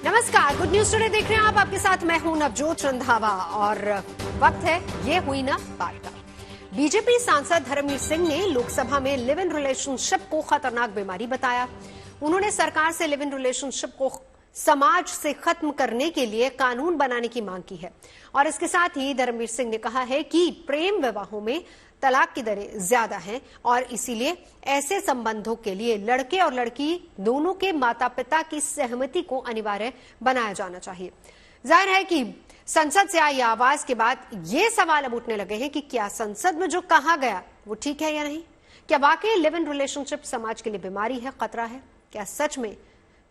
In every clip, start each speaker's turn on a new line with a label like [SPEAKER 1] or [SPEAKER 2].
[SPEAKER 1] नमस्कार, good news today देख रहे हैं आप। आपके साथ मैं हूं नवजोत रंधावा और वक्त है ये हुई ना बात का। बीजेपी सांसद धर्मवीर सिंह ने लोकसभा में लिव इन रिलेशनशिप को खतरनाक बीमारी बताया। उन्होंने सरकार से लिव इन रिलेशनशिप को समाज से खत्म करने के लिए कानून बनाने की मांग की है और इसके साथ ही धर्मवीर सिंह ने कहा है कि प्रेम विवाहों में तलाक की दरें ज्यादा हैं और इसीलिए ऐसे संबंधों के लिए लड़के और लड़की दोनों के माता पिता की सहमति को अनिवार्य बनाया जाना चाहिए। जाहिर है कि संसद से आई आवाज के बाद ये सवाल अब उठने लगे हैं कि क्या संसद में जो कहा गया वो ठीक है या नहीं। क्या वाकई लिव इन रिलेशनशिप समाज के लिए बीमारी है, खतरा है? क्या सच में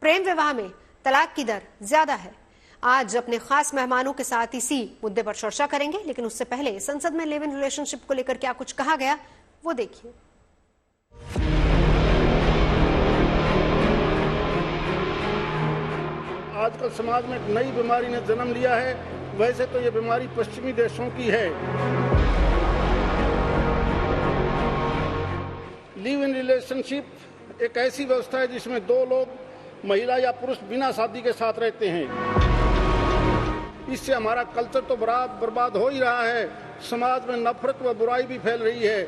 [SPEAKER 1] प्रेम विवाह में तलाक की दर ज्यादा है? आज अपने खास मेहमानों के साथ इसी मुद्दे पर चर्चा करेंगे, लेकिन उससे पहले संसद में लिव इन रिलेशनशिप को लेकर क्या कुछ कहा गया वो देखिए।
[SPEAKER 2] आजकल समाज में एक नई बीमारी ने जन्म लिया है। वैसे तो ये बीमारी पश्चिमी देशों की है। लिव इन रिलेशनशिप एक ऐसी व्यवस्था है जिसमें दो लोग, महिला या पुरुष, बिना शादी के साथ रहते हैं। इससे हमारा कल्चर तो बर्बाद हो ही रहा है। समाज में नफरत व बुराई भी फैल रही है।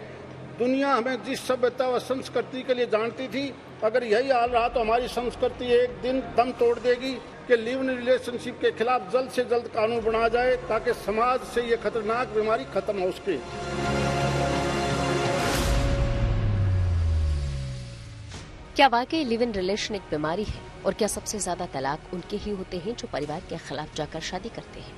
[SPEAKER 2] दुनिया हमें जिस सभ्यता व संस्कृति के लिए जानती थी, अगर यही हाल रहा तो हमारी संस्कृति एक दिन दम तोड़ देगी कि लिव इन रिलेशनशिप के खिलाफ जल्द से जल्द कानून बनाया जाए ताकि समाज से ये खतरनाक बीमारी खत्म हो सके।
[SPEAKER 3] क्या वाकई लिव इन रिलेशन एक बीमारी है और क्या सबसे ज्यादा तलाक उनके ही होते हैं जो परिवार के खिलाफ जाकर शादी करते हैं?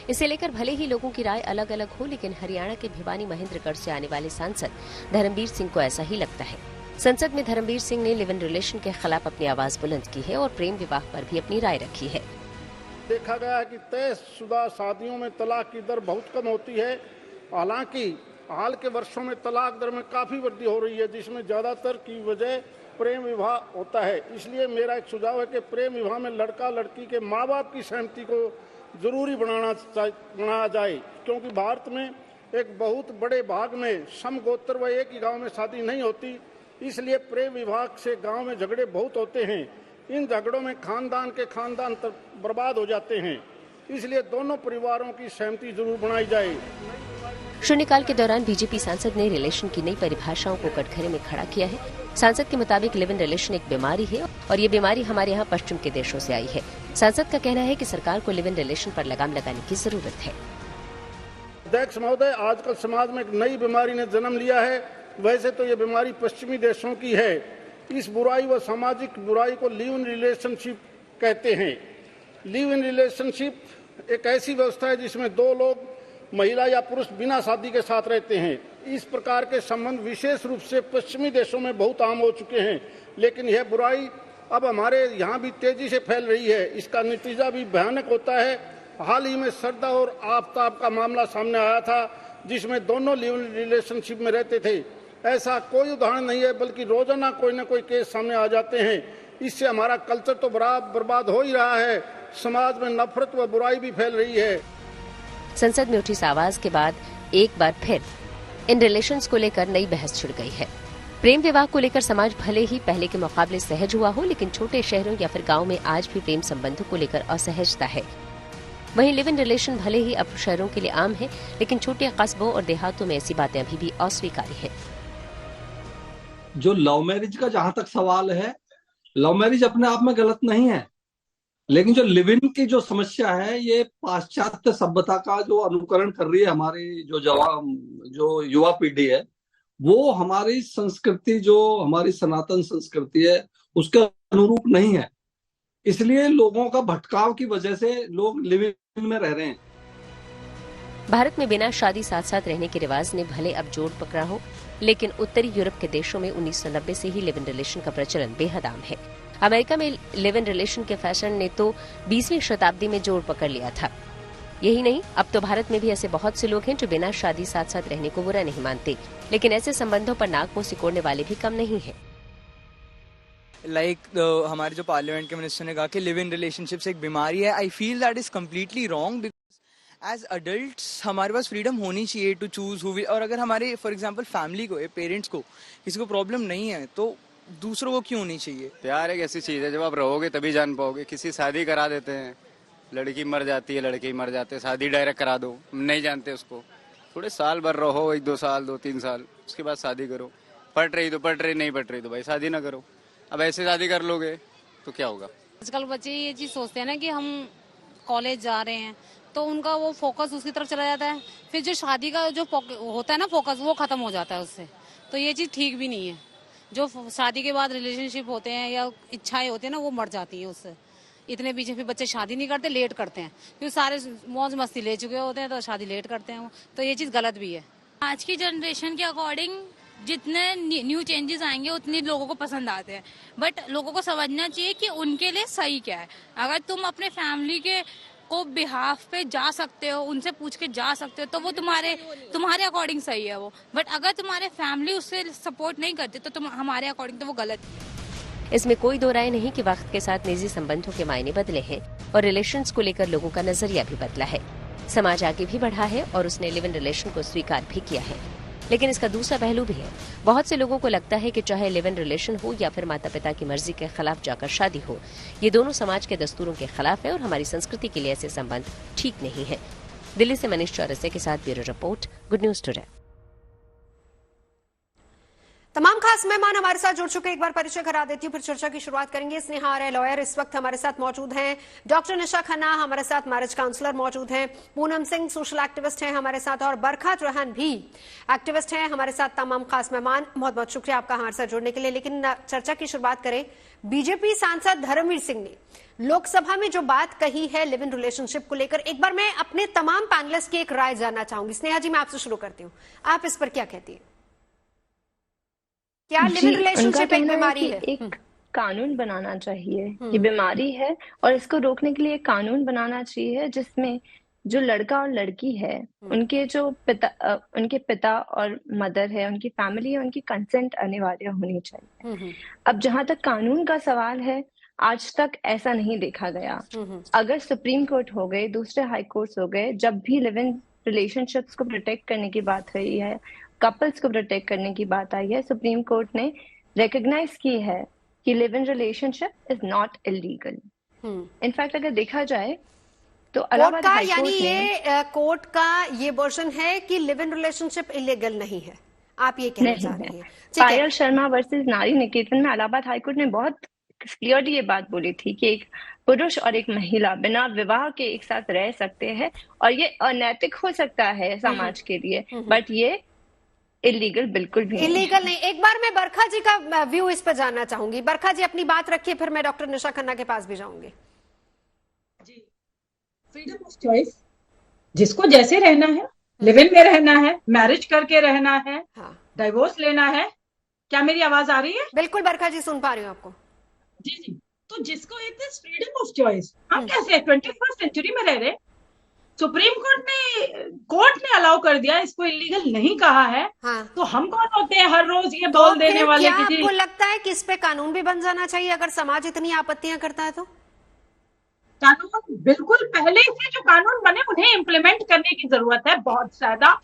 [SPEAKER 3] इसे लेकर भले ही लोगों की राय अलग अलग हो, लेकिन हरियाणा के भिवानी महेंद्रगढ़ से आने वाले सांसद धर्मवीर सिंह को ऐसा ही लगता है। संसद में धर्मवीर सिंह ने लिव इन रिलेशन के खिलाफ अपनी आवाज बुलंद की है और प्रेम विवाह पर भी अपनी राय रखी है।
[SPEAKER 2] देखा गया है कि तयशुदा शादियों में तलाक की दर बहुत कम होती है। हालांकि हाल के वर्षों में तलाक दर में काफी वृद्धि हो रही है, जिसमें ज्यादातर की वजह प्रेम विवाह होता है। इसलिए मेरा एक सुझाव है कि प्रेम विवाह में लड़का लड़की के माँ बाप की सहमति को जरूरी बनाया जाए, क्योंकि भारत में एक बहुत बड़े भाग में समगोत्र व एक ही गांव में शादी नहीं होती। इसलिए प्रेम विवाह से गांव में झगड़े बहुत होते हैं। इन झगड़ों में खानदान के खानदान बर्बाद हो जाते हैं। इसलिए दोनों परिवारों की सहमति जरूर बनाई जाए।
[SPEAKER 3] शून्यकाल के दौरान बीजेपी सांसद ने रिलेशन की नई परिभाषाओं को कटघरे में खड़ा किया है। सांसद के मुताबिक लिव इन रिलेशन एक बीमारी है और ये बीमारी हमारे यहाँ पश्चिम के देशों से आई है। सांसद का कहना है कि सरकार को लिव इन रिलेशन पर लगाम लगाने की जरूरत है।
[SPEAKER 2] अध्यक्ष महोदय, आजकल समाज में एक नई बीमारी ने जन्म लिया है। वैसे तो ये बीमारी पश्चिमी देशों की है। इस बुराई व सामाजिक बुराई को लिव इन रिलेशनशिप कहते हैं। लिव इन रिलेशनशिप एक ऐसी व्यवस्था है जिसमें दो लोग, महिला या पुरुष, बिना शादी के साथ रहते हैं। इस प्रकार के संबंध विशेष रूप से पश्चिमी देशों में बहुत आम हो चुके हैं, लेकिन यह बुराई अब हमारे यहाँ भी तेजी से फैल रही है। इसका नतीजा भी भयानक होता है। हाल ही में सरदा और आफताब का मामला सामने आया था, जिसमें दोनों लिव इन रिलेशनशिप में रहते थे। ऐसा कोई उदाहरण नहीं है, बल्कि रोजाना कोई न कोई केस सामने आ जाते हैं। इससे हमारा कल्चर तो बर्बाद हो ही रहा है। समाज में नफरत व बुराई भी फैल रही है।
[SPEAKER 3] संसद में उठी इस आवाज के बाद एक बार फिर इन रिलेशंस को लेकर नई बहस छिड़ गई है। प्रेम विवाह को लेकर समाज भले ही पहले के मुकाबले सहज हुआ हो, लेकिन छोटे शहरों या फिर गांव में आज भी प्रेम संबंधों को लेकर असहजता है। वहीं लिव इन रिलेशन भले ही अब शहरों के लिए आम है, लेकिन छोटे कस्बों और देहातों में ऐसी बातें अभी भी अस्वीकार्य है।
[SPEAKER 4] जो लव मैरिज का जहां तक सवाल है, लव मैरिज अपने आप में गलत नहीं है, लेकिन जो लिव इन की जो समस्या है, ये पाश्चात्य सभ्यता का जो अनुकरण कर रही है हमारी जो युवा पीढ़ी है, वो हमारी संस्कृति, जो हमारी सनातन संस्कृति है, उसके अनुरूप नहीं है। इसलिए लोगों का भटकाव की वजह से लोग लिव इन में रह रहे हैं।
[SPEAKER 3] भारत में बिना शादी साथ साथ रहने के रिवाज ने भले अब जोर पकड़ा हो, लेकिन उत्तरी यूरोप के देशों में 1990 से ही लिव इन रिलेशन का प्रचलन बेहद आम है। अमेरिका में लिव इन रिलेशन के फैशन ने तो 20वीं शताब्दी में जोर पकड़ लिया था। यही नहीं, अब तो भारत में भी ऐसे बहुत से लोग हैं जो बिना शादी साथ साथ रहने को बुरा नहीं मानते, लेकिन ऐसे संबंधों पर नाक मुंह सिकोड़ने वाले भी कम नहीं है।
[SPEAKER 5] हमारे जो पार्लियामेंट के मिनिस्टर ने कहा कि लिव इन रिलेशनशिप्स एक बीमारी है। I feel that is completely wrong, because as adults हमारे पास फ्रीडम होनी चाहिए टू चूज हु वी। और अगर हमारे फॉर एग्जांपल फैमिली को, पेरेंट्स को, किसी को प्रॉब्लम नहीं है, तो दूसरों को क्यों नहीं चाहिए?
[SPEAKER 6] प्यार एक ऐसी चीज है, जब आप रहोगे तभी जान पाओगे। किसी शादी करा देते हैं, लड़की मर जाती है, लड़के ही मर जाते हैं, शादी डायरेक्ट करा दो, नहीं जानते उसको, थोड़े साल भर रहो, 1-2 साल, 2-3 साल, उसके बाद शादी करो। पट रही तो पट रही, नहीं पट रही तो भाई शादी ना करो। अब ऐसे शादी कर लोगे तो क्या होगा?
[SPEAKER 7] आजकल बच्चे ये चीज सोचते हैं ना कि हम कॉलेज जा रहे हैं, तो उनका वो फोकस उसकी तरफ चला जाता है, फिर जो शादी का जो होता है ना फोकस, वो खत्म हो जाता है उससे। तो ये चीज ठीक भी नहीं है। जो शादी के बाद रिलेशनशिप होते हैं या इच्छाएं होती है ना, वो मर जाती है उससे। इतने पीछे फिर बच्चे शादी नहीं करते, लेट करते हैं, क्योंकि सारे मौज मस्ती ले चुके होते हैं, तो शादी लेट करते हैं। तो ये चीज गलत भी है।
[SPEAKER 8] आज की जनरेशन के अकॉर्डिंग जितने न्यू चेंजेस आएंगे उतने लोगों को पसंद आते हैं, बट लोगों को समझना चाहिए कि उनके लिए सही क्या है। अगर तुम अपने फैमिली के को बिहाफ पे जा सकते हो, उनसे पूछ के जा सकते हो, तो वो तुम्हारे अकॉर्डिंग सही है वो। बट अगर तुम्हारे फैमिली उससे सपोर्ट नहीं करते तो तुम हमारे अकॉर्डिंग तो वो गलत है।
[SPEAKER 3] इसमें कोई दो राय नहीं कि वक्त के साथ निजी संबंधों के मायने बदले हैं और रिलेशंस को लेकर लोगों का नजरिया भी बदला है। समाज आगे भी बढ़ा है और उसने लिव इन रिलेशन को स्वीकार भी किया है। लेकिन इसका दूसरा पहलू भी है। बहुत से लोगों को लगता है कि चाहे लिव इन रिलेशन हो या फिर माता पिता की मर्जी के खिलाफ जाकर शादी हो, ये दोनों समाज के दस्तूरों के खिलाफ है और हमारी संस्कृति के लिए ऐसे संबंध ठीक नहीं है। दिल्ली से मनीष चौरसिया के साथ bureau report, good news today.
[SPEAKER 1] तमाम खास मेहमान हमारे साथ जुड़ चुके, एक बार परिचय करा देती हूँ, फिर चर्चा की शुरुआत करेंगे। स्नेहा आर्य लॉयर इस वक्त हमारे साथ मौजूद हैं, डॉक्टर निशा खन्ना हमारे साथ मैरिज काउंसलर मौजूद हैं, पूनम सिंह सोशल एक्टिविस्ट हैं हमारे साथ, और बरखा चौहान भी एक्टिविस्ट हैं हमारे साथ। तमाम खास मेहमान, बहुत बहुत शुक्रिया आपका हमारे साथ जुड़ने के लिए। लेकिन चर्चा की शुरुआत करें। बीजेपी सांसद धर्मवीर सिंह ने लोकसभा में जो बात कही है लिव इन रिलेशनशिप को लेकर, एक बार मैं अपने तमाम पैनलिस्ट की एक राय जानना चाहूंगी। स्नेहा जी, मैं आपसे शुरू करती हूँ, आप इस पर क्या कहती है? क्या लिव इन रिलेशनशिप एक बीमारी है?
[SPEAKER 9] एक कानून बनाना चाहिए, ये बीमारी है और इसको रोकने के लिए कानून बनाना चाहिए जिसमें जो लड़का और लड़की है उनके जो उनके पिता और मदर है, उनकी फैमिली है, उनकी कंसेंट अनिवार्य होनी चाहिए। अब जहां तक कानून का सवाल है, आज तक ऐसा नहीं देखा गया। अगर सुप्रीम कोर्ट हो गए, दूसरे हाई कोर्ट्स हो गए, जब भी लिव इन रिलेशनशिप्स को प्रोटेक्ट करने की बात हुई है, कपल्स को प्रोटेक्ट करने की बात आई है, सुप्रीम कोर्ट ने रिकॉग्नाइज की है कि live in relationship is not illegal. In fact अगर देखा जाए तो
[SPEAKER 1] कोर्ट का, यानी ये कोर्ट का ये वर्जन है कि लिव इन रिलेशनशिप इलीगल नहीं है, आप ये कहना चाह रही हैं?
[SPEAKER 9] पायल शर्मा वर्सेस नारी निकेतन में इलाहाबाद हाईकोर्ट ने बहुत क्लियरली ये बात बोली थी कि एक पुरुष और एक महिला बिना विवाह के एक साथ रह सकते हैं और ये अनैतिक हो सकता है समाज के लिए, बट ये इलीगल बिल्कुल भी
[SPEAKER 1] इलीगल नहीं। एक बार मैं बरखा जी का व्यू इस पर जानना चाहूंगी। बरखा जी अपनी बात रखिए, फिर मैं डॉक्टर निशा खन्ना के पास भी जाऊंगी।
[SPEAKER 10] जी, फ्रीडम ऑफ चॉइस, जिसको जैसे रहना है, लिव इन में रहना है, मैरिज करके रहना है, डिवोर्स लेना है। क्या मेरी आवाज आ रही है? बिल्कुल
[SPEAKER 1] बरखा जी, सुन पा रही हूँ आपको।
[SPEAKER 10] जी जी, तो जिसको it is freedom of choice, हम कैसे 21st सेंचुरी में रह रहे, सुप्रीम कोर्ट ने अलाउ कर दिया, इसको इलीगल नहीं कहा है। तो हम कौन होते हैं हर रोज ये बोल देने वाले?
[SPEAKER 1] क्या आपको लगता है कि इस पे कानून भी बन जाना चाहिए अगर समाज इतनी आपत्तियां करता है तो?
[SPEAKER 10] कानून बिल्कुल, पहले से जो कानून बने उन्हें इम्प्लीमेंट करने की जरूरत है बहुत ज्यादा।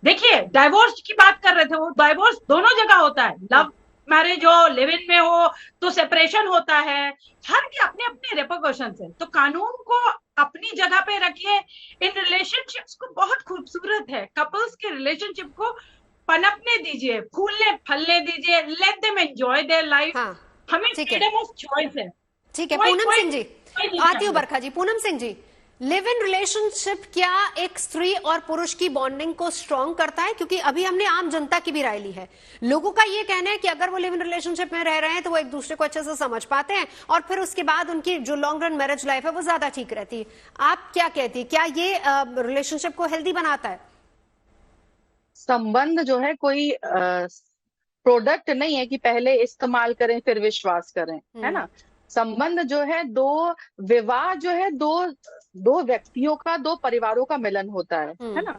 [SPEAKER 10] देखिए, डाइवोर्स की बात कर रहे थे, वो डाइवोर्स दोनों जगह होता है, लव मैरिज हो, लिव इन में हो तो सेपरेशन होता है, हर के अपने अपने रिपरकशंस है। तो कानून को अपनी जगह पे रखिए। इन रिलेशनशिप्स को बहुत खूबसूरत है, कपल्स के रिलेशनशिप को पनपने दीजिए, फूलने फलने दीजिए, let them enjoy their life. हमें फ्रीडम ऑफ चॉइस है।
[SPEAKER 1] ठीक है, पूनम सिंह जी आती हूँ। बरखा जी, Poonam Singh ji, live in relationship क्या एक स्त्री और पुरुष की बॉन्डिंग को स्ट्रॉन्ग करता है? क्योंकि अभी हमने आम जनता की भी राय ली है, लोगों का ये कहना है कि अगर वो लिव इन रिलेशनशिप में रह रहे हैं तो वो एक दूसरे को अच्छे से समझ पाते हैं और फिर उसके बाद उनकी जो लॉन्ग रन मैरिज लाइफ है वो ज्यादा ठीक रहती है। आप क्या कहती है, क्या ये रिलेशनशिप को हेल्दी बनाता है?
[SPEAKER 11] संबंध जो है कोई प्रोडक्ट नहीं है कि पहले इस्तेमाल करें फिर विश्वास करें, है ना। संबंध जो है विवाह जो है दो व्यक्तियों का, दो परिवारों का मिलन होता है ना।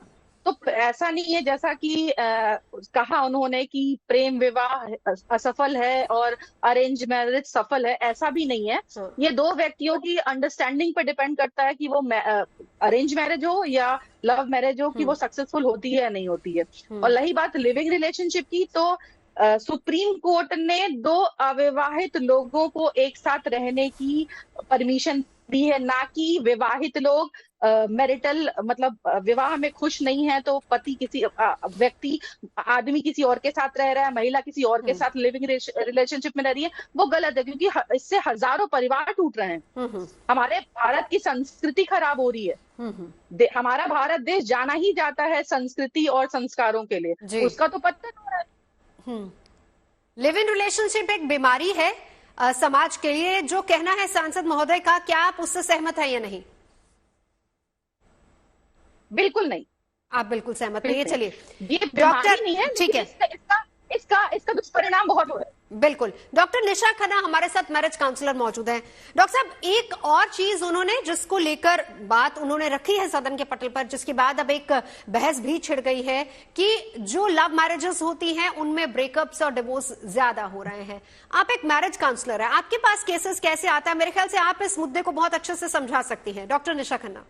[SPEAKER 11] तो ऐसा नहीं है जैसा कि कहा उन्होंने कि प्रेम विवाह असफल है और अरेंज मैरिज सफल है, ऐसा भी नहीं है। ये दो व्यक्तियों की अंडरस्टैंडिंग पर डिपेंड करता है कि वो अरेंज मैरिज हो या लव मैरिज हो, कि वो सक्सेसफुल होती है या नहीं होती है। और रही बात लिविंग रिलेशनशिप की, तो सुप्रीम कोर्ट ने 2 अविवाहित लोगों को एक साथ रहने की परमिशन दी है, ना कि विवाहित लोग मैरिटल मतलब विवाह में खुश नहीं है तो पति किसी व्यक्ति आदमी किसी और के साथ रह रहा है, महिला किसी और के साथ लिविंग रिलेशनशिप में रह रही है, वो गलत है, क्योंकि इससे हजारों परिवार टूट रहे हैं। हमारे भारत की संस्कृति खराब हो रही है। हमारा भारत देश जाना ही जाता है संस्कृति और संस्कारों के लिए, उसका तो पतन हो रहा है।
[SPEAKER 1] लिव इन रिलेशनशिप एक बीमारी है समाज के लिए, जो कहना है सांसद महोदय का, क्या आप उससे सहमत हैं या नहीं?
[SPEAKER 11] बिल्कुल नहीं।
[SPEAKER 1] आप बिल्कुल सहमत नहीं है। चलिए,
[SPEAKER 11] ये डॉक्टर नहीं है,
[SPEAKER 1] ठीक है,
[SPEAKER 11] इसका दुष्परिणाम बहुत हो है।
[SPEAKER 1] बिल्कुल। डॉक्टर निशा खन्ना हमारे साथ मैरिज काउंसलर मौजूद हैं। डॉक्टर साहब, एक और चीज उन्होंने जिसको लेकर बात उन्होंने रखी है सदन के पटल पर, जिसके बाद अब एक बहस भी छिड़ गई है कि जो लव मैरिजेस होती हैं उनमें ब्रेकअप्स और डिवोर्स ज्यादा हो रहे हैं। आप एक मैरिज काउंसलर है, आपके पास केसेस कैसे आता है? मेरे ख्याल से आप इस मुद्दे को बहुत अच्छे से समझा सकती हैं। डॉक्टर निशा खन्ना।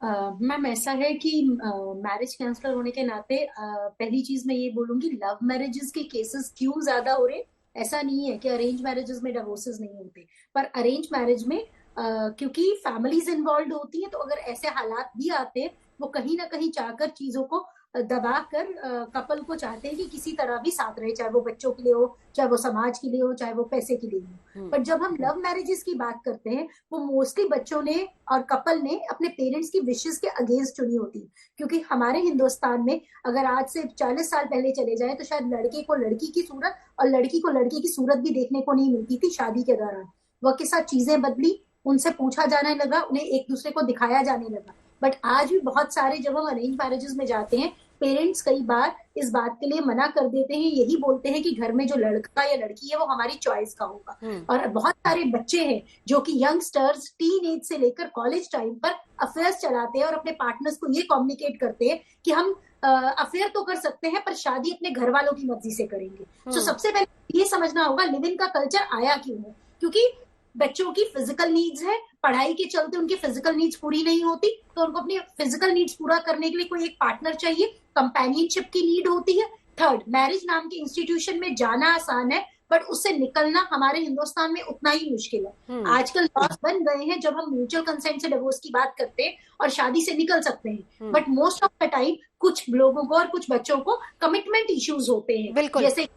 [SPEAKER 12] मैम, ऐसा है कि मैरिज काउंसलर होने के नाते पहली चीज मैं ये बोलूंगी, लव मैरिजेस के केसेस क्यों ज्यादा हो रहे, ऐसा नहीं है कि अरेंज मैरिजेस में डिवोर्सेस नहीं होते, पर अरेंज मैरिज में क्योंकि फैमिलीज इन्वॉल्व होती हैं, तो अगर ऐसे हालात भी आते हैं, वो कहीं ना कहीं चाहकर चीजों को दबाकर कपल को चाहते हैं कि किसी तरह भी साथ रहे, चाहे वो बच्चों के लिए हो, चाहे वो समाज के लिए हो, चाहे वो पैसे के लिए हो। पर जब हम लव मैरिजेस की बात करते हैं, वो मोस्टली बच्चों ने और कपल ने अपने पेरेंट्स की विशेस के अगेंस्ट चुनी होती है। क्योंकि हमारे हिंदुस्तान में अगर आज से 40 साल पहले चले जाए तो शायद लड़के को लड़की की सूरत और लड़की को लड़के की सूरत भी देखने को नहीं मिलती थी शादी के दौरान। वक्त के साथ चीजें बदली, उनसे पूछा जाने लगा, उन्हें एक दूसरे को दिखाया जाने लगा। बट आज भी बहुत सारे जब हम अरेंज मैरिजेस में जाते हैं, पेरेंट्स कई बार इस बात के लिए मना कर देते हैं, यही बोलते हैं कि घर में जो लड़का या लड़की है वो हमारी चॉइस का होगा। और बहुत सारे बच्चे हैं जो कि यंगस्टर्स टीन एज से लेकर कॉलेज टाइम पर अफेयर्स चलाते हैं और अपने पार्टनर्स को ये कम्युनिकेट करते हैं कि हम अफेयर तो कर सकते हैं पर शादी अपने घर वालों की मर्जी से करेंगे। तो सबसे पहले ये समझना होगा लिव इन का कल्चर आया क्यों है। क्योंकि बच्चों की फिजिकल नीड्स है, पढ़ाई के चलते उनकी फिजिकल नीड्स पूरी नहीं होती, तो उनको अपनी फिजिकल नीड्स पूरा करने के लिए कोई एक पार्टनर चाहिए, कंपेनियनशिप की नीड होती है। थर्ड, मैरिज नाम के इंस्टीट्यूशन में जाना आसान है, बट उससे निकलना हमारे हिंदुस्तान में उतना ही मुश्किल है। आजकल लॉस बन गए हैं जब हम म्यूचुअल कंसेंट से डिवोर्स की बात करते हैं और शादी से निकल सकते हैं, but most of the time कुछ लोगों को और कुछ बच्चों को कमिटमेंट इश्यूज होते हैं।
[SPEAKER 1] बिल्कुल।
[SPEAKER 12] जैसे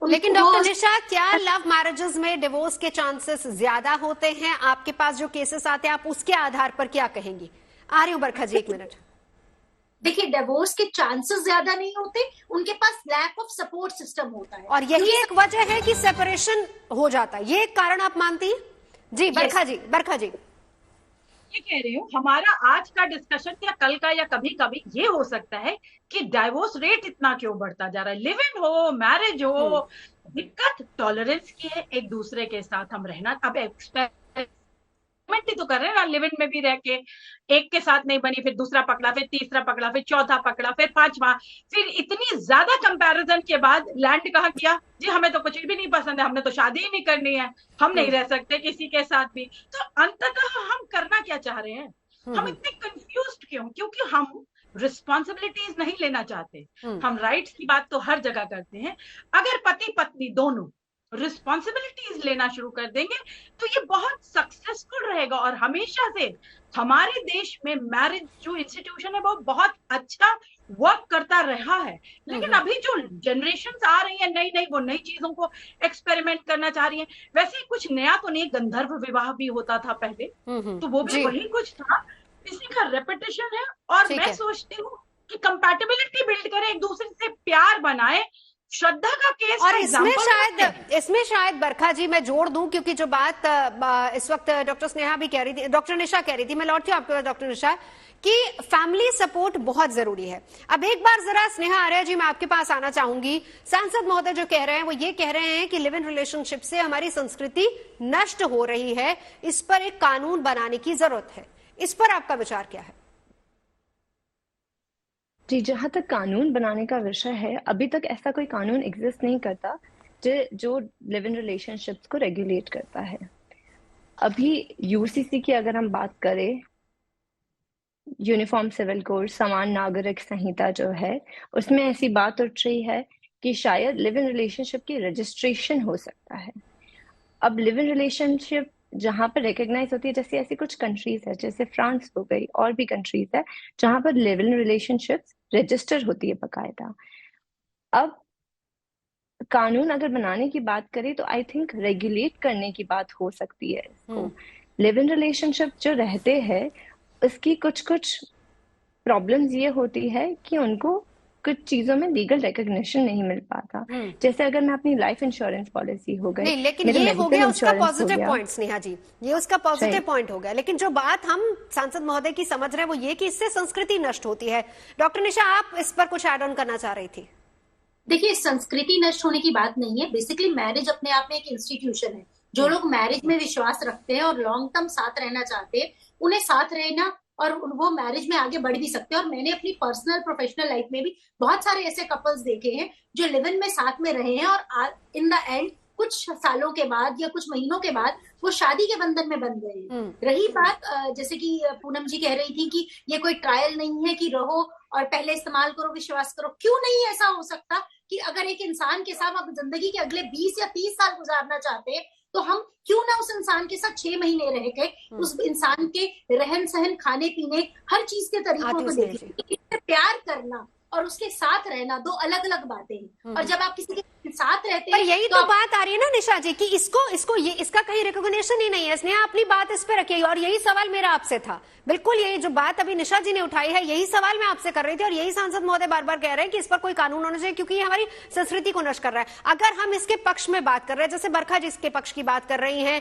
[SPEAKER 1] लेकिन डॉक्टर निशा, क्या लव मैरिजेस में डिवोर्स के चांसेस ज्यादा होते हैं? आपके पास जो केसेस आते हैं आप उसके आधार पर क्या कहेंगी? आ रही हूँ बरखा जी, एक मिनट।
[SPEAKER 12] देखिए, डिवोर्स के चांसेस ज्यादा नहीं होते, उनके पास लैक ऑफ सपोर्ट सिस्टम होता है,
[SPEAKER 1] और यही एक वजह है कि सेपरेशन हो जाता है। ये एक कारण आप मानती हैं? जी बरखा जी। बरखा जी,
[SPEAKER 10] ये कह रही हूँ, हमारा आज का डिस्कशन या कल का या कभी कभी ये हो सकता है कि डाइवोर्स रेट इतना क्यों बढ़ता जा रहा है। लिव इन हो, मैरिज हो, दिक्कत टॉलरेंस की है, एक दूसरे के साथ हम रहना। अब एक्सपेरिमेंट ही तो कर रहे हैं ना, लिव इन में भी रह के एक के साथ नहीं बनी, फिर दूसरा पकड़ा, फिर तीसरा पकड़ा, फिर चौथा पकड़ा, फिर पांचवा, फिर इतनी ज्यादा कंपैरिजन के बाद लैंड कहाँ किया, जी हमें तो कुछ भी नहीं पसंद है, हमने तो शादी ही नहीं करनी है, हम नहीं रह सकते किसी के साथ भी। तो अंततः हम करना क्या चाह रहे हैं? हम इतने कंफ्यूज्ड क्यों? क्योंकि हम रिस्पॉन्सिबिलिटीज नहीं लेना चाहते। हम राइट्स की बात तो हर जगह करते हैं, अगर पति पत्नी दोनों रिस्पॉन्सिबिलिटीज लेना शुरू कर देंगे तो ये बहुत सक्सेसफुल रहेगा। और हमेशा से हमारे देश में मैरिज जो इंस्टीट्यूशन है वो बहुत अच्छा वर्क करता रहा है। लेकिन अभी जो जनरेशंस आ रही है नई नई, वो नई चीजों को एक्सपेरिमेंट करना चाह रही है। वैसे कुछ नया तो नहीं, गंधर्व विवाह भी होता था पहले, तो वो भी वही कुछ था, इसी का रेपिटेशन है। और मैं सोचती हूँ कि कंपैटिबिलिटी बिल्ड करें, एक दूसरे से प्यार बनाए, श्रद्धा का केस।
[SPEAKER 1] और इसमें शायद बरखा जी मैं जोड़ दूं, क्योंकि जो बात इस वक्त डॉक्टर स्नेहा भी कह रही थी, डॉक्टर निशा कह रही थी, मैं लौटती हूँ आपके पास डॉक्टर निशा, कि फैमिली सपोर्ट बहुत जरूरी है। अब एक बार जरा स्नेहा आर्या जी, मैं आपके पास आना चाहूंगी। सांसद महोदय जो कह रहे हैं वो ये कह रहे हैं कि लिव इन रिलेशनशिप से हमारी संस्कृति नष्ट हो रही है, इस पर एक कानून बनाने की जरूरत है। इस पर आपका विचार क्या है?
[SPEAKER 9] जी, जहां तक कानून बनाने का विषय है, अभी तक ऐसा कोई कानून एग्जिस्ट नहीं करता जो लिव इन रिलेशनशिप्स को रेगुलेट करता है। अभी यूसीसी की अगर हम बात करें, यूनिफॉर्म सिविल कोड, समान नागरिक संहिता जो है, उसमें ऐसी बात उठ रही है कि शायद लिव इन रिलेशनशिप की रजिस्ट्रेशन हो सकता है। अब लिव इन रिलेशनशिप जहां पर रिकॉग्नाइज होती है, जैसे ऐसी कुछ कंट्रीज है, जैसे फ्रांस हो गई, और भी कंट्रीज है जहां पर लिव इन रिलेशनशिप रजिस्टर होती है बाकायदा। अब कानून अगर बनाने की बात करें तो आई थिंक रेगुलेट करने की बात हो सकती है इसको। लिव इन रिलेशनशिप जो रहते हैं उसकी कुछ कुछ प्रॉब्लम्स ये होती है कि उनको कुछ चीजों में लीगल रिकॉग्निशन नहीं मिल पाता। जैसे अगर मैं अपनी लाइफ इंश्योरेंस पॉलिसी हो गई,
[SPEAKER 1] नहीं, लेकिन ये हो गया उसका पॉजिटिव पॉइंट स्नेहा जी, ये उसका पॉजिटिव पॉइंट हो गया। लेकिन जो बात हम सांसद महोदय की समझ रहे हैं वो ये कि इससे संस्कृति नष्ट होती है। डॉक्टर निशा, आप इस पर कुछ एड ऑन करना चाह रही थी?
[SPEAKER 12] देखिए, संस्कृति नष्ट होने की बात नहीं है। बेसिकली मैरिज अपने आप में एक इंस्टीट्यूशन है। जो लोग मैरिज में विश्वास रखते हैं और लॉन्ग टर्म साथ रहना चाहते हैं, उन्हें साथ रहना और वो मैरिज में आगे बढ़ भी सकते हैं। और मैंने अपनी पर्सनल प्रोफेशनल लाइफ में भी बहुत सारे ऐसे कपल्स देखे हैं जो लिव इन में साथ में रहे हैं और इन द एंड कुछ सालों के बाद या कुछ महीनों के बाद वो शादी के बंधन में बन गए हैं। रही बात जैसे कि पूनम जी कह रही थी कि ये कोई ट्रायल नहीं है कि रहो और पहले इस्तेमाल करो, विश्वास करो। क्यों नहीं ऐसा हो सकता कि अगर एक इंसान के साथ आप जिंदगी के अगले 20 या 30 साल गुजारना चाहते हैं तो हम क्यों ना उस इंसान के साथ 6 महीने रह के उस इंसान के रहन सहन, खाने पीने, हर चीज के तरीकों को देखें। प्यार करना और उसके साथ रहना दो अलग अलग बातें हैं। और जब आप किसी के साथ रहते हैं,
[SPEAKER 1] यही तो बात आ रही है ना निशा जी कि इसको ये इसका कहीं रिकॉग्निशन ही नहीं है। स्नेहा अपनी बात इस पे रखिए, और यही सवाल मेरा आपसे था। बिल्कुल यही जो बात अभी निशा जी ने उठाई है, यही सवाल मैं आपसे कर रही थी, और यही सांसद महोदय बार बार कह रहे हैं कि इस पर कोई कानून होना चाहिए क्योंकि ये हमारी संस्कृति को नष्ट कर रहा है। अगर हम इसके पक्ष में बात कर रहे हैं, जैसे बरखा जी इसके पक्ष की बात कर रही हैं,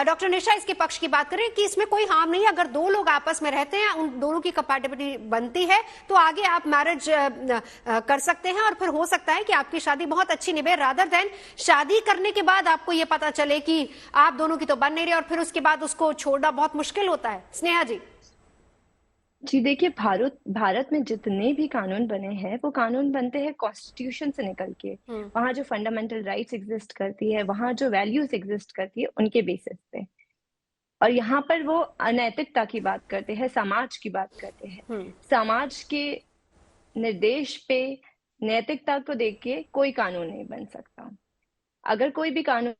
[SPEAKER 1] डॉक्टर निशा इसके पक्ष की बात कर रही है कि इसमें कोई हार्म नहीं है। अगर दो लोग आपस में रहते हैं, उन दोनों की कंपैटिबिलिटी बनती है तो आगे आप मैरिज कर सकते हैं और फिर हो सकता है कि आपकी शादी बहुत अच्छी निभे, रादर देन शादी करने के बाद आपको ये पता चले कि आप दोनों की तो बन नहीं रही और फिर उसके बाद उसको छोड़ना बहुत मुश्किल होता है। स्नेहा जी,
[SPEAKER 9] देखिए, भारत में जितने भी कानून बने हैं वो कानून बनते हैं कॉन्स्टिट्यूशन से निकल के। वहां जो फंडामेंटल राइट्स एग्जिस्ट करती है, वहां जो वैल्यूज एग्जिस्ट करती है, उनके बेसिस पे। और यहाँ पर वो अनैतिकता की बात करते हैं, समाज की बात करते हैं। समाज के निर्देश पे नैतिकता को देख के कोई कानून नहीं बन सकता। अगर कोई भी कानून,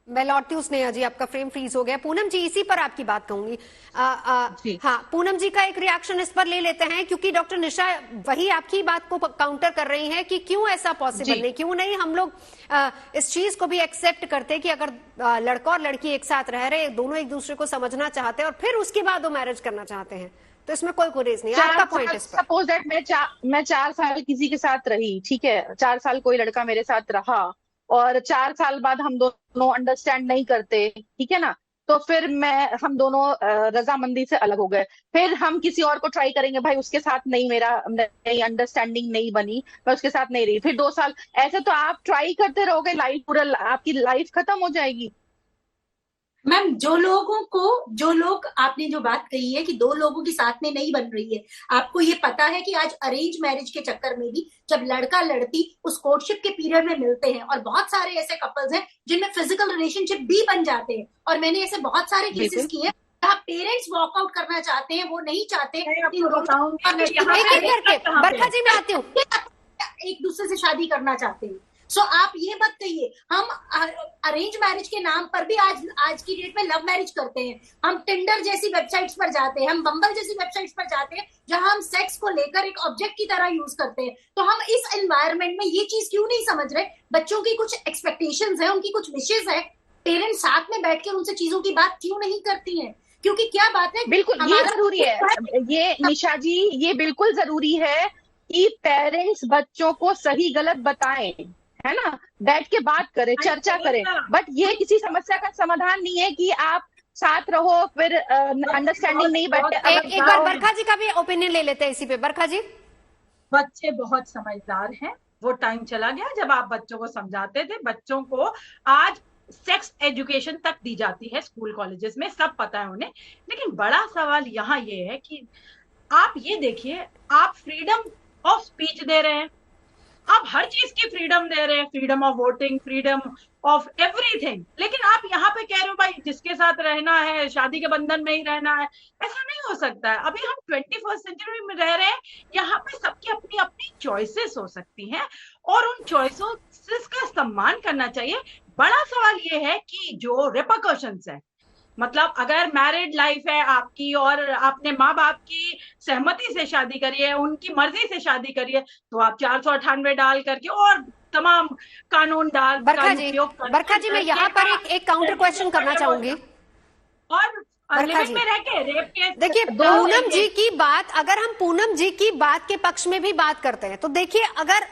[SPEAKER 1] मैं लौटती हूँ स्नेहा जी, आपका फ्रेम फ्रीज हो गया। पूनम जी, इसी पर आपकी बात कहूंगी। हाँ, पूनम जी का एक रिएक्शन इस पर ले लेते हैं क्योंकि डॉक्टर निशा वही आपकी बात को काउंटर कर रही हैं कि क्यों ऐसा पॉसिबल नहीं, क्यों नहीं हम लोग इस चीज को भी एक्सेप्ट करते कि अगर लड़का और लड़की एक साथ रह रहे, दोनों एक दूसरे को समझना चाहते हैं और फिर उसके बाद वो मैरिज करना चाहते हैं तो इसमें कोई गुरेज नहीं। आपका पॉइंट इस पर?
[SPEAKER 11] सपोज दैट मैं 4 साल किसी के साथ रही, ठीक है, 4 साल कोई लड़का मेरे साथ रहा और 4 साल बाद हम दोनों अंडरस्टैंड नहीं करते, ठीक है ना, तो फिर हम दोनों रजामंदी से अलग हो गए। फिर हम किसी और को ट्राई करेंगे, भाई उसके साथ नहीं अंडरस्टैंडिंग नहीं बनी, मैं उसके साथ नहीं रही, फिर 2 साल ऐसे तो आप ट्राई करते रहोगे, आपकी लाइफ खत्म हो जाएगी।
[SPEAKER 12] मैम, जो लोग आपने जो बात कही है कि 2 लोगों की साथ में नहीं बन रही है, आपको ये पता है कि आज अरेंज मैरिज के चक्कर में भी जब लड़का लड़की उस कोर्टशिप के पीरियड में मिलते हैं और बहुत सारे ऐसे कपल्स हैं जिनमें फिजिकल रिलेशनशिप भी बन जाते हैं, और मैंने ऐसे बहुत सारे केसेस किए हैं जहाँ पेरेंट्स वॉकआउट करना चाहते हैं, वो नहीं चाहते
[SPEAKER 1] बरखा जी, मैं आती हूँ,
[SPEAKER 12] एक दूसरे से शादी करना चाहते हैं। सो आप ये मत कहिए हम अरेंज मैरिज के नाम पर भी आज की डेट में लव मैरिज करते हैं। हम टिंडर जैसी वेबसाइट्स पर जाते हैं, हम बम्बल जैसी वेबसाइट्स पर जाते हैं जहां हम सेक्स को लेकर एक ऑब्जेक्ट की तरह यूज करते हैं। तो हम इस एनवायरनमेंट में ये चीज क्यों नहीं समझ रहे? बच्चों की कुछ एक्सपेक्टेशंस है, उनकी कुछ विशेष है, पेरेंट्स साथ में बैठकर उनसे चीजों की बात क्यों नहीं करती हैं? क्योंकि क्या बात है,
[SPEAKER 11] बिल्कुल ये जरूरी है, ये निशा जी, ये बिल्कुल जरूरी है कि पेरेंट्स बच्चों को सही गलत बताएं, है ना, बैठ के बात करें, चर्चा करें। बट ये किसी समस्या का समाधान नहीं है कि आप साथ रहो फिर अंडरस्टैंडिंग नहीं बैठे।
[SPEAKER 1] एक बार बरखा जी का भी ओपिनियन ले लेते हैं इसी पे। बरखा जी,
[SPEAKER 10] बच्चे बहुत समझदार हैं, वो टाइम चला गया जब आप बच्चों को समझाते थे। बच्चों को आज सेक्स एजुकेशन तक दी जाती है स्कूल कॉलेजेस में, सब पता है उन्हें। लेकिन बड़ा सवाल यहाँ ये है कि आप ये देखिए, आप फ्रीडम ऑफ स्पीच दे रहे हैं, आप हर चीज की फ्रीडम दे रहे हैं, freedom of voting, freedom of everything, लेकिन आप यहाँ पे कह रहे हो भाई जिसके साथ रहना है शादी के बंधन में ही रहना है। ऐसा नहीं हो सकता है। अभी हम 21st सेंचुरी में रह रहे हैं, यहाँ पे सबकी अपनी अपनी चॉइसेस हो सकती हैं और उन चॉइसेस का सम्मान करना चाहिए। बड़ा सवाल ये है कि जो रिपरकशंस है, मतलब अगर मैरिड लाइफ है आपकी और आपने माँ बाप की सहमति से शादी करी है, उनकी मर्जी से शादी करी है, तो आप 498 डाल करके और तमाम कानून डाल
[SPEAKER 1] बरखा जी मैं यहाँ पर एक काउंटर क्वेश्चन करना चाहूंगी।
[SPEAKER 10] और लिविंग में रह के रेप केस,
[SPEAKER 1] देखिए पूनम जी की बात, अगर हम पूनम जी की बात के पक्ष में भी बात करते हैं तो देखिए, अगर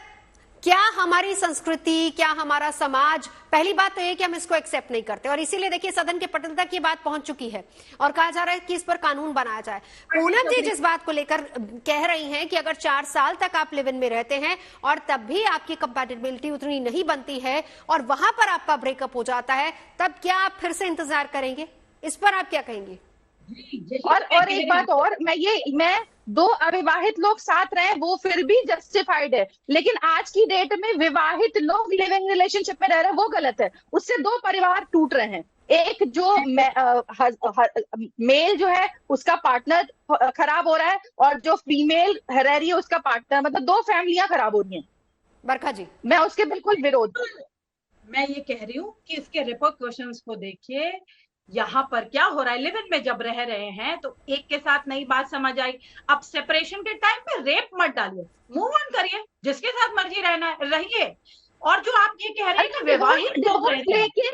[SPEAKER 1] क्या हमारी संस्कृति, क्या हमारा समाज, पहली बात तो ये कि हम इसको एक्सेप्ट नहीं करते और इसीलिए देखिए सदन के पटल तक ये बात पहुंच चुकी है और कहा जा रहा है कि इस पर कानून बनाया जाए। पूनम जी जिस बात को लेकर कह रही हैं कि अगर 4 साल तक आप लिव इन में रहते हैं और तब भी आपकी कंपैटिबिलिटी उतनी नहीं बनती है और वहां पर आपका ब्रेकअप हो जाता है, तब क्या आप फिर से इंतजार करेंगे? इस पर आप क्या कहेंगे?
[SPEAKER 11] और एक बात और, मैं 2 अविवाहित लोग साथ रहे वो फिर भी जस्टिफाइड है, लेकिन आज की डेट में विवाहित लोग लिविंग रिलेशनशिप में रह रहे हैं वो गलत है। उससे 2 परिवार टूट रहे हैं। एक जो मेल जो है उसका पार्टनर खराब हो रहा है और जो फीमेल रह रही है उसका पार्टनर, मतलब 2 फैमिलियां खराब हो रही हैं।
[SPEAKER 1] बरखा जी,
[SPEAKER 11] मैं उसके बिल्कुल विरोध।
[SPEAKER 10] मैं ये कह रही हूँ कि इसके रिपरकशंस को देखिए, यहाँ पर क्या हो रहा है। लिव इन में जब रह रहे हैं तो एक के साथ नई बात समझ आई, अब सेपरेशन के टाइम पे रेप मत डालिए, मूव ऑन करिए, जिसके साथ मर्जी रहना रहिए। और जो आप ये कह रहे हैं कि विवाहित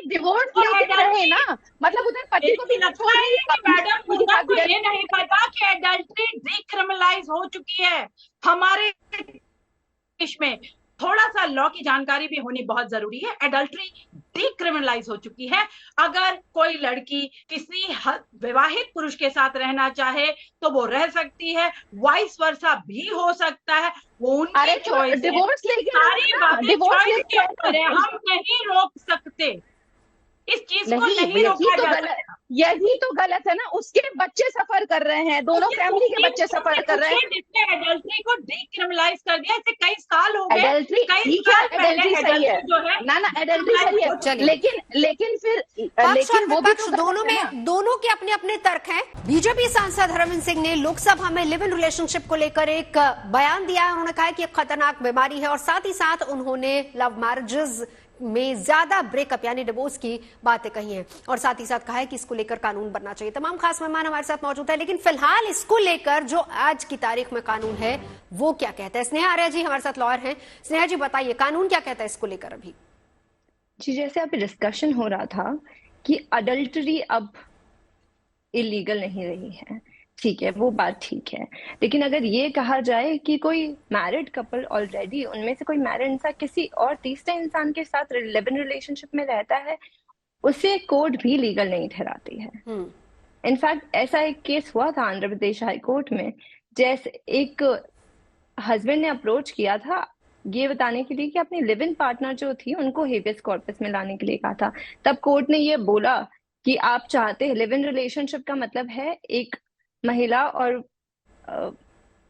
[SPEAKER 11] डिवोर्स लेके रहे ना, मतलब उधर पति को भी
[SPEAKER 10] लगता है कि मैडम को ये नहीं पता कि एडल्ट्री डिक्रिमिनलाइज हो चुकी है हमारे देश में। थोड़ा सा लॉ की जानकारी भी होनी बहुत जरूरी है। एडल्ट्री डिक्रिमिनलाइज हो चुकी है। अगर कोई लड़की किसी विवाहित पुरुष के साथ रहना चाहे तो वो रह सकती है, वाइस वर्सा भी हो सकता है, वो उनकी चॉइस है।
[SPEAKER 11] डिवोर्स
[SPEAKER 10] सारी बातें चॉइस के ऊपर है, हम नहीं रोक सकते इस चीज को, नहीं रोका जा सकता।
[SPEAKER 11] यही तो गलत है ना, उसके बच्चे सफर कर रहे हैं, दोनों फैमिली के बच्चे सफर कर रहे हैं।
[SPEAKER 10] जिसने एडल्ट्री को डिक्रिमिनलाइज कर दिया, इसे कई साल हो गए।
[SPEAKER 11] एडल्ट्री सही है
[SPEAKER 10] जो है
[SPEAKER 11] ना, एडल्ट्री सही है, लेकिन फिर
[SPEAKER 1] वो पक्ष दोनों के अपने अपने तर्क हैं। बीजेपी सांसद हरविंद सिंह ने लोकसभा में लिव इन रिलेशनशिप को लेकर एक बयान दिया है। उन्होंने कहा कि एक खतरनाक बीमारी है और साथ ही साथ उन्होंने लव मैरिजेस में ज्यादा ब्रेकअप यानी डिवोर्स की बातें कही हैं और साथ ही साथ कहा है कि इसको लेकर कानून बनना चाहिए। तमाम खास मेहमान हमारे साथ मौजूद है, लेकिन फिलहाल इसको लेकर जो आज की तारीख में कानून है वो क्या कहता है? स्नेहा आर्या जी हमारे साथ लॉयर हैं। स्नेहा जी बताइए, कानून क्या कहता है इसको लेकर? अभी
[SPEAKER 9] जी, जैसे अभी डिस्कशन हो रहा था कि अडल्टरी अब इलीगल नहीं रही है, ठीक है, वो बात ठीक है, लेकिन अगर ये कहा जाए कि कोई मैरिड कपल ऑलरेडी, उनमें से कोई मैरिड इंसान किसी और तीसरे इंसान के साथ लिव इन रिलेशनशिप में रहता है, उसे कोर्ट भी लीगल नहीं ठहराती है। इनफैक्ट ऐसा एक केस हुआ था आंध्र प्रदेश हाई कोर्ट में, जैसे एक हस्बैंड ने अप्रोच किया था ये बताने के लिए कि अपनी लिव इन पार्टनर जो थी उनको हेबियस कॉर्पस में लाने के लिए कहा था। तब कोर्ट ने ये बोला कि आप चाहते हैं, लिव इन रिलेशनशिप का मतलब है एक महिला और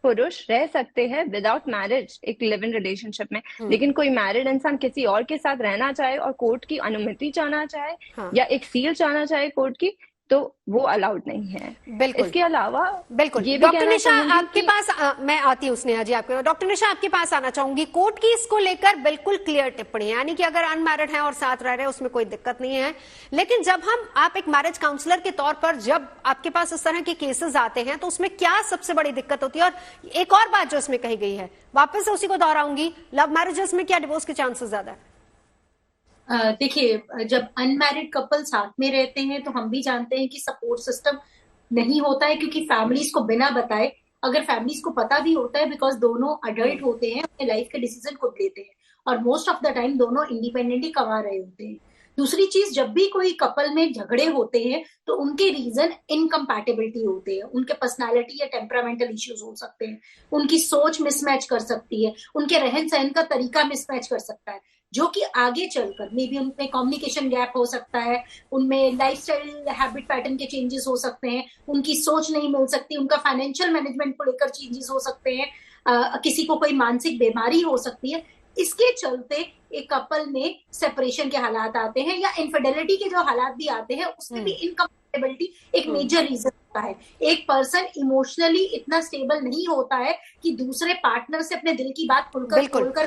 [SPEAKER 9] पुरुष रह सकते हैं विदाउट मैरिज एक लिव इन रिलेशनशिप में, लेकिन कोई मैरिड इंसान किसी और के साथ रहना चाहे और कोर्ट की अनुमति चाहना चाहे या एक सील चाहना चाहे कोर्ट की, तो वो अलाउड नहीं है।
[SPEAKER 1] बिल्कुल।
[SPEAKER 9] इसके अलावा
[SPEAKER 1] बिल्कुल डॉक्टर निशा आपके पास मैं आती हूँ। स्नेहा जी आपके, डॉक्टर निशा आपके पास आना चाहूंगी। कोर्ट की इसको लेकर बिल्कुल क्लियर टिप्पणी, यानी कि अगर अनमैरिड है और साथ रह रहे हैं उसमें कोई दिक्कत नहीं है, लेकिन जब आप एक मैरिज काउंसलर के तौर पर जब आपके पास इस तरह के केसेस आते हैं तो उसमें क्या सबसे बड़ी दिक्कत होती है? और एक और बात जो इसमें कही गई है, वापस से उसी को दोहराऊंगी, लव मैरिजेस में क्या डिवोर्स के चांसेस ज्यादा है?
[SPEAKER 12] देखिए, जब अनमैरिड कपल साथ में रहते हैं तो हम भी जानते हैं कि सपोर्ट सिस्टम नहीं होता है, क्योंकि फैमिलीज को बिना बताए, अगर फैमिलीज को पता भी होता है, बिकॉज दोनों अडल्ट होते हैं, अपने लाइफ के डिसीजन खुद लेते हैं और मोस्ट ऑफ द टाइम दोनों इंडिपेंडेंटली कमा रहे होते हैं। दूसरी चीज, जब भी कोई कपल में झगड़े होते हैं तो उनके रीजन इनकम्पैटिबिलिटी होते हैं, उनके पर्सनालिटी या टेम्परामेंटल इश्यूज हो सकते हैं, उनकी सोच मिसमैच कर सकती है, उनके रहन सहन का तरीका मिसमैच कर सकता है, जो कि आगे चलकर मे बी उनमें कम्युनिकेशन गैप हो सकता है, उनमें लाइफस्टाइल हैबिट पैटर्न के चेंजेस हो सकते हैं, उनकी सोच नहीं मिल सकती, उनका फाइनेंशियल मैनेजमेंट को लेकर चेंजेस हो सकते हैं, किसी को कोई मानसिक बीमारी हो सकती है। इसके चलते एक कपल में सेपरेशन के हालात आते हैं या इनफिडेलिटी के जो हालात भी आते हैं उसमें भी इनकम्पैटिबिलिटी एक मेजर रीजन होता है। एक पर्सन इमोशनली इतना स्टेबल नहीं होता है कि दूसरे पार्टनर से अपने दिल की बात खोलकर,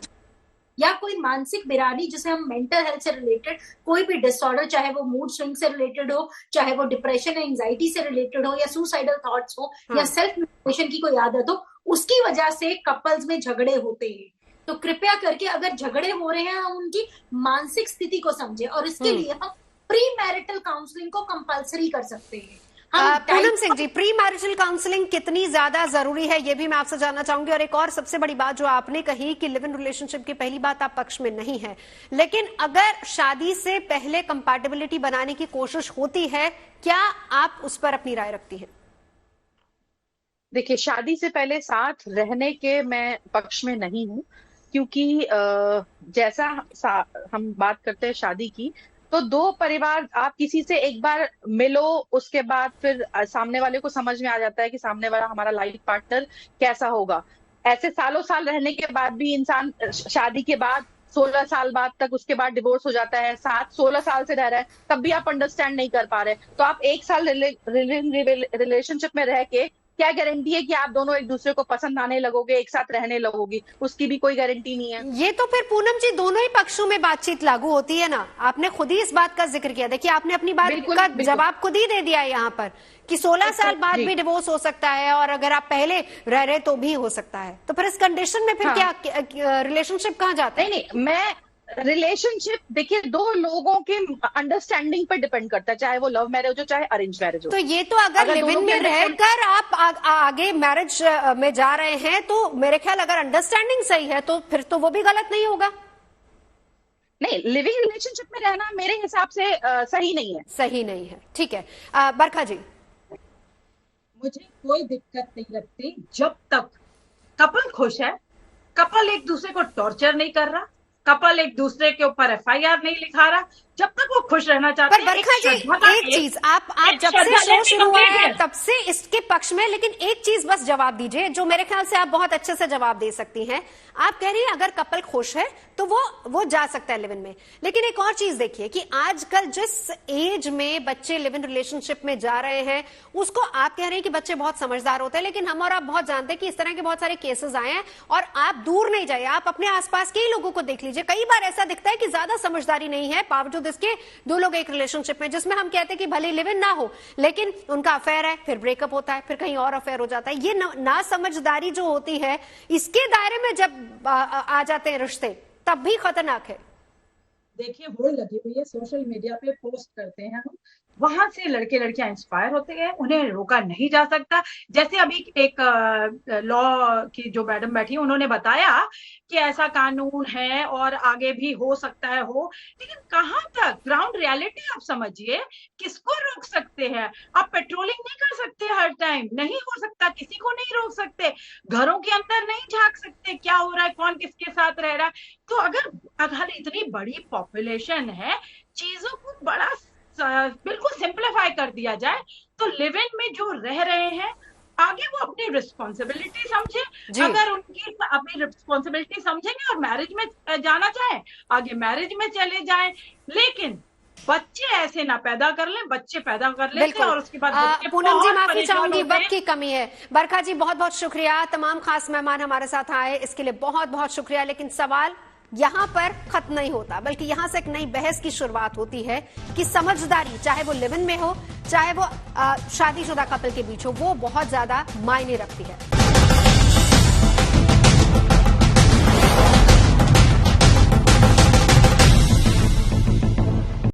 [SPEAKER 12] या कोई मानसिक बीमारी जिसे हम मेंटल हेल्थ से रिलेटेड कोई भी डिसऑर्डर, चाहे वो मूड स्विंग से रिलेटेड हो, चाहे वो डिप्रेशन एंजाइटी से रिलेटेड हो, या सुसाइडल थॉट्स हो, या सेल्फ म्यूटिलेशन की कोई आदत हो, उसकी वजह से कपल्स में झगड़े होते हैं। तो कृपया करके अगर झगड़े हो रहे हैं हम उनकी मानसिक स्थिति को समझें, और इसके लिए हम प्री मैरिटल काउंसलिंग को कंपलसरी कर सकते हैं।
[SPEAKER 1] Poonam Singh ji, pre marital counselling कितनी ज्यादा जरूरी है, ये भी मैं आपसे जानना चाहूंगी। और एक और सबसे बड़ी बात जो आपने कही कि लिव इन रिलेशनशिप की पहली बात आप पक्ष में नहीं है, लेकिन अगर शादी से पहले कंपैटिबिलिटी बनाने की कोशिश होती है, क्या आप उस पर अपनी राय रखती हैं?
[SPEAKER 11] देखिए, शादी से पहले साथ रहने के मैं पक्ष में नहीं हूँ, क्योंकि जैसा हम बात करते हैं शादी की, तो दो परिवार, आप किसी से एक बार मिलो, उसके बाद फिर सामने वाले को समझ में आ जाता है कि सामने वाला हमारा लाइफ पार्टनर कैसा होगा। ऐसे सालों साल रहने के बाद भी इंसान शादी के बाद 16 साल बाद तक उसके बाद डिवोर्स हो जाता है, 16 साल से रह रहा है, तब भी आप अंडरस्टैंड नहीं कर पा रहे। तो आप एक साल रिलेशनशिप में रह के क्या गारंटी है कि आप दोनों एक दूसरे को पसंद आने लगोगे, एक साथ रहने लगोगे? उसकी भी कोई गारंटी नहीं है।
[SPEAKER 1] ये तो फिर पूनम जी दोनों ही पक्षों में बातचीत लागू होती है ना। आपने खुद ही इस बात का जिक्र किया। देखिए, आपने अपनी बात का जवाब खुद ही दे दिया है यहाँ पर कि 16 साल बाद भी डिवोर्स हो सकता है, और अगर आप पहले रह रहे तो भी हो सकता है। तो फिर इस कंडीशन में फिर क्या रिलेशनशिप कहाँ जाता है?
[SPEAKER 11] नहीं, मैं रिलेशनशिप, देखिए, दो लोगों के अंडरस्टैंडिंग पर डिपेंड करता है, चाहे वो लव मैरिज हो चाहे अरेंज मैरिज हो।
[SPEAKER 1] तो ये तो अगर लिव इन में रहकर आप आगे मैरिज में जा रहे हैं, तो मेरे ख्याल अगर अंडरस्टैंडिंग सही है तो फिर तो वो भी गलत नहीं होगा।
[SPEAKER 11] नहीं, लिविंग रिलेशनशिप में रहना मेरे हिसाब से सही नहीं है।
[SPEAKER 1] सही नहीं है, ठीक है। बरखा जी,
[SPEAKER 10] मुझे कोई दिक्कत नहीं लगती जब तक कपल खुश है, कपल एक दूसरे को टॉर्चर नहीं कर रहा, कपल एक दूसरे के ऊपर FIR नहीं लिखा रहा, जब तक वो खुश रहना चाहते हैं।
[SPEAKER 1] पर बरखा जी, एक चीज आप जब से शो शुरू हुआ है तब से इसके पक्ष में, लेकिन एक चीज बस जवाब दीजिए जो मेरे ख्याल से आप बहुत अच्छे से जवाब दे सकती हैं। आप कह रही हैं अगर कपल खुश है तो वो जा सकता है लिव इन में, लेकिन एक और चीज देखिए कि आजकल जिस एज में बच्चे लिव इन रिलेशनशिप में जा रहे हैं, उसको आप कह रहे हैं कि बच्चे बहुत समझदार होते हैं, लेकिन हम और आप बहुत जानते हैं कि इस तरह के बहुत सारे केसेस आए हैं। और आप दूर नहीं जाइए, आप अपने आसपास के ही लोगों को देख लीजिए, कई बार ऐसा दिखता है कि ज्यादा समझदारी नहीं है, बावजूद इसके दो लोग एक रिलेशनशिप में, जिसमें हम कहते हैं कि भले लिव इन ना हो लेकिन उनका अफेयर है, फिर ब्रेकअप होता है, फिर कहीं और अफेयर हो जाता है। ये ना समझदारी जो होती है, इसके दायरे में जब आ जाते हैं रिश्ते, तब भी खतरनाक है।
[SPEAKER 10] देखिए, होड़ लगी हुई है, सोशल मीडिया पे पोस्ट करते हैं हम, वहां से लड़के लड़कियां इंस्पायर होते हैं, उन्हें रोका नहीं जा सकता। जैसे अभी एक लॉ की जो मैडम बैठी, उन्होंने बताया कि ऐसा कानून है और आगे भी हो सकता है हो, लेकिन कहाँ तक ग्राउंड रियलिटी आप समझिए, किसको रोक सकते हैं? आप पेट्रोलिंग नहीं कर सकते हर टाइम, नहीं हो सकता, किसी को नहीं रोक सकते, घरों के अंदर नहीं झांक सकते क्या हो रहा है, कौन किसके साथ रह रहा है। तो अगर इतनी बड़ी पॉपुलेशन है, चीजों को बड़ा बिल्कुल सिंप्लीफाई कर दिया जाए, तो लिव इन में जो रह रहे हैं, आगे वो अपनी रिस्पॉन्सिबिलिटी समझे। अगर उनकी अपनी रिस्पॉन्सिबिलिटी समझेंगे और मैरिज में जाना चाहे, आगे मैरिज में चले जाएं, लेकिन बच्चे ऐसे ना पैदा कर लें, बच्चे पैदा कर लेते हैं और उसके बाद
[SPEAKER 1] पूनम जी, माफी चाहूंगी, वक्त की कमी है। बरखा जी, बहुत बहुत शुक्रिया, तमाम खास मेहमान हमारे साथ आए, इसके लिए बहुत बहुत शुक्रिया। लेकिन सवाल यहाँ पर खत्म नहीं होता, बल्कि यहाँ से एक नई बहस की शुरुआत होती है कि समझदारी, चाहे वो लिव इन में हो, चाहे वो शादीशुदा कपल के बीच हो, वो बहुत ज्यादा मायने रखती है।